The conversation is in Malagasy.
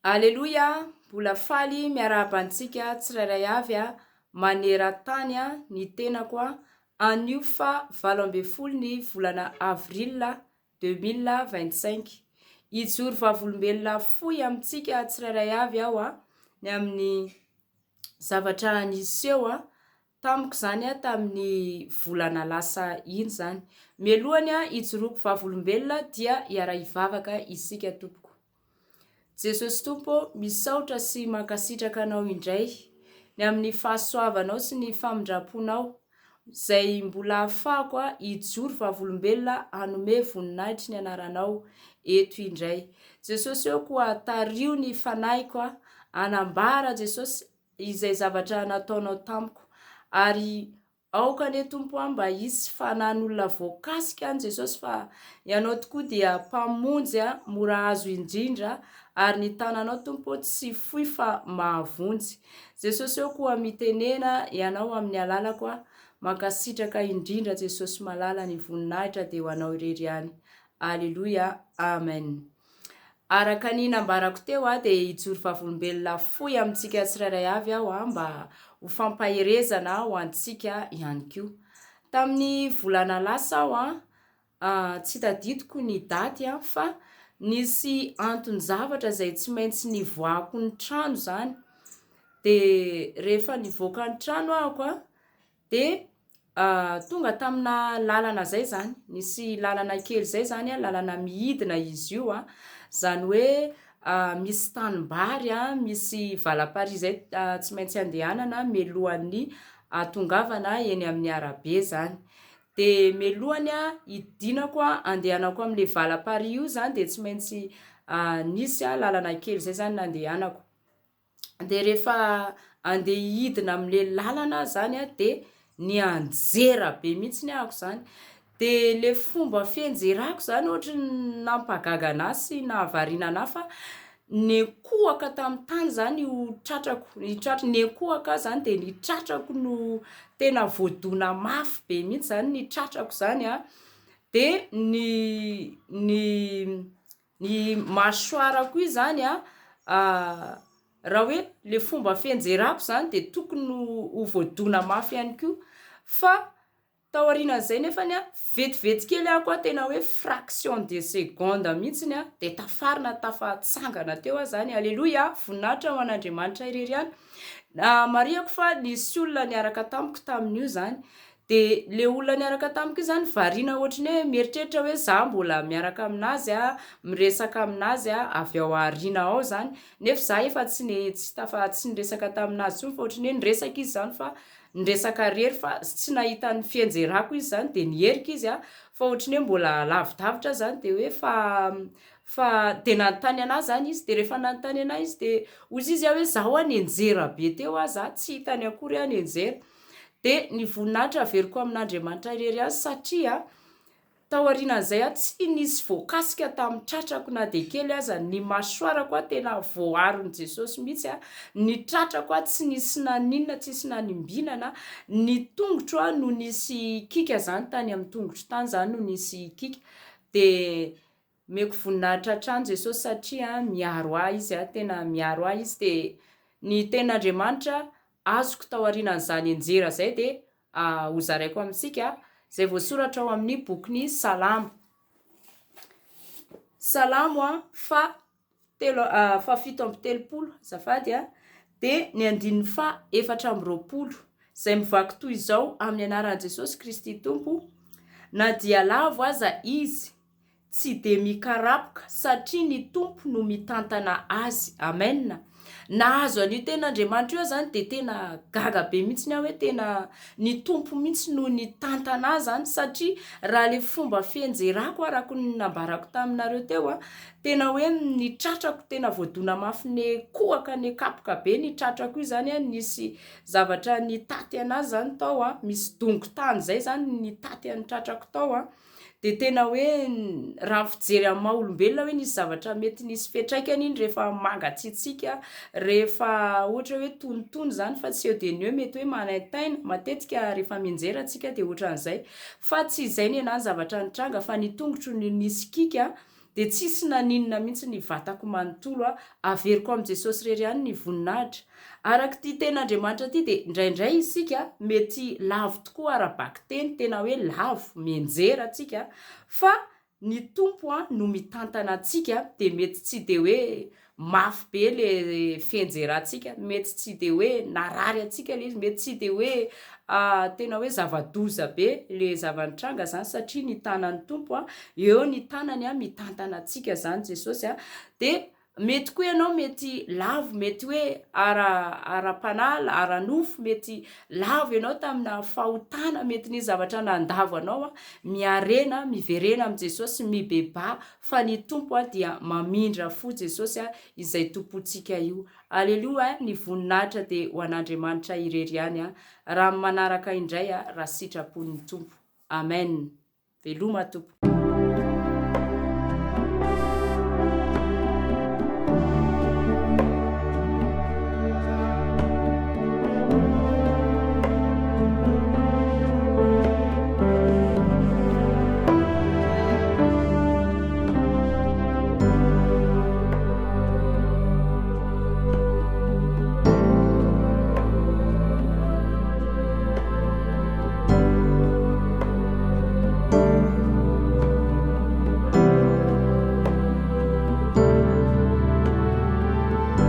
Aleloia, mbola faly miarabantsika tsirairay avy maneran-tany ny tenako anio fa 18 ny volana avrila 2025. Ijoro vavolombelona fohy amintsika tsirairay avy aho ny amin'ny zavatra niseho tamiko zany tamin'ny volana lasa iny zany. Melohany ijoroko vavolombelona dia hiara hivavaka isika tompoko. Jesosy Tompo, misaotra sy mankasitraka anao indray ny amin'ny fahasoavanao sy ny famindraponao izay mbola ahafahako ijoro vavolombelona hanome voninahitry ny anaranao eto indray. Jesosy eo koa tario ny fanahyko anambara Jesosy izay zavatra nataonao tamiko ary aoka ane Tompo mba hisy fanan'olona voakasika any Jesosy fa ianao tokoa dia mpamonjy mora azo indrindra ary ny tananao Tompo tsy fohy fa mahavonjy. Jesosy eo koa mitenena ianao amin'ny alalako mankasitraka indrindra Jesosy malala ny voninahitra dia ho anao irery ihany. Aleluia, amen. Araka ny nambarako teo dia ijoro vavolombelona fohy amintsika tsirairay avy aho mba ho fampaherezana ho antsika ihany koa. Tamin'ny volana lasa aho tsy tadidiko ny daty fa nisy anton-javatra izay tsy maintsy nivoako ny trano zany. Dia rehefa nivoaka ny trano ahako dia tonga tamina lalana zay zany. Nisy lalana kely zay zany lalana miidina izy io zany hoe misy tanimbary misy valapari zay tsy maintsy andehanana melohan'ny tongavana eny amin'ny arabe zany. Dia melohany idinako andehanako amin'le valapari io zany dia tsy maintsy nisy lalana kely zay zany nandehanako. Dia rehefa andeha hidina amin'le lalana zany dia ny anjera be mihitsy ahako zany. Dia le fomba fianjerako zany ohatra nampagaga anahy sy nahavarina anahy fa nekohaka tamin'ny tany zany ho tratrako. Nekohaka zany dia ny tratrako no tena voadona mafy be mihitsy zany ny tratrako zany dia ny masoarako io zany raha hoe le fomba fianjerako zany dia tokony ho voadona mafy ihany koa fa taorian'izay nefany vetivety kely ahako tena hoe fraction de seconde mihitsy dia tafarina tafatsangana teo zany. Aleloia, voninahitra ho an'Andriamanitra irery ihany. Mariako fa nisy olona niaraka tamiko tamin'io zany. Dia le olona niaraka tamiko io zany variana ohatrany hoe mieritreritra hoe za mbola miaraka aminazy miresaka aminazy avy ao aoriana ao zany. Nefa za efa tsy niresaka taminazy tsony fa ohatrany hoe niresaka izy zany fa niresaka rery fa tsy nahita ny fianjerako izy zany dia niherika izy fa ohatrany hoe mbola lavidavitra zany dia hoe fa dia nanontany anahy zany izy. Dia rehefa nanontany anahy izy dia ozy izy hoe zaho nenjera be teo za tsy hitany akory nenjera. Dia ny voninahitra averiko amin'Andriamanitra irery satria taorian'izay tsy nisy voakasika tamin'ny tratrako na dia kely aza. Ny masoarako tena voaharon' Jesosy mihitsy ny tratrako tsy nisy naninona tsisy nanimbinana. Ny tongotro no nisy kika zany tany amin'ny tongotro tany zany no nisy kika. Dia meko voninahitra hatrany Jesosy satria miaro ahy izy tena miaro ahy izy. Dia ny ten'Andriamanitra azoko taorian'izany anjera zay dia hozaraiko amintsika zay voasoratra ao amin'ny bokin'ny Salamo. Salamo fa 7:30 zafady dia ny 4:20 izay mivaky toy izao amin'ny anaran'i Jesosy Kristy Tompo. Na dia lavo aza izy tsy dia mikarapoka satria ny Tompo no mitantana azy. Amen. Nahazo an'io ten'Andriamanitra io zany dia tena gaga be mihitsy hoe tena ny Tompo mihitsy no nitantana azy zany satria raha le fomba fianjerako araka ny nambarako taminareo teo tena hoe ny tratrako tena voadona mafy nekohaka nekapoka be ny tratrako io zany nisy zavatra nitaty anazy zany tao misy dongo-tany zay zany nitaty an'ny tratrako tao dia tena hoe raha fijery amin'ny maha olombelona hoe nisy zavatra mety nisy fetraikany iny rehefa mangatsiatsika rehefa ohatra hoe tonotony zany fa tsy eo dia ny hoe mety hoe manaintaina matetika rehefa mianjera antsika dia ohatran'izay fa tsy izay ny anahy zavatra nitranga fa ny tongotro ny nisy kika dia tsisy naninona mihitsy ny vatako manontolo averiko amin'i Jesosy rery ihany ny voninahitra. Araka ity ten'Andriamanitra ity dia indraindray isika mety lavo tokoa arabaky teny, tena hoe lavo mianjera atsika, fa ny tompo no mitantana atsika, dia mety tsy dia hoe mafy be le fianjerantsika, mety tsy dia hoe narary atsika le izy, mety tsy dia hoe tena hoe zava-doza be le zavanitranga zany, satria ny tanan'ny tompo eo ny tanany mitantana atsika zany Jesosy dia mety koa ianao mety lavo, mety hoe ara-panala, ara-nofo, mety lavo ianao tamina fahotana, mety ny zavatra nandavo anao miarena, miverena amin'i Jesosy, mibeba, fa ny tompo dia mamindra fo Jesosy izay tompontsika io. Aleloa, ny voninahitra dia ho an'Andriamanitra irery ihany raha manaraka indray raha sitrapon'ny tompo. Amen. Veloma tompo.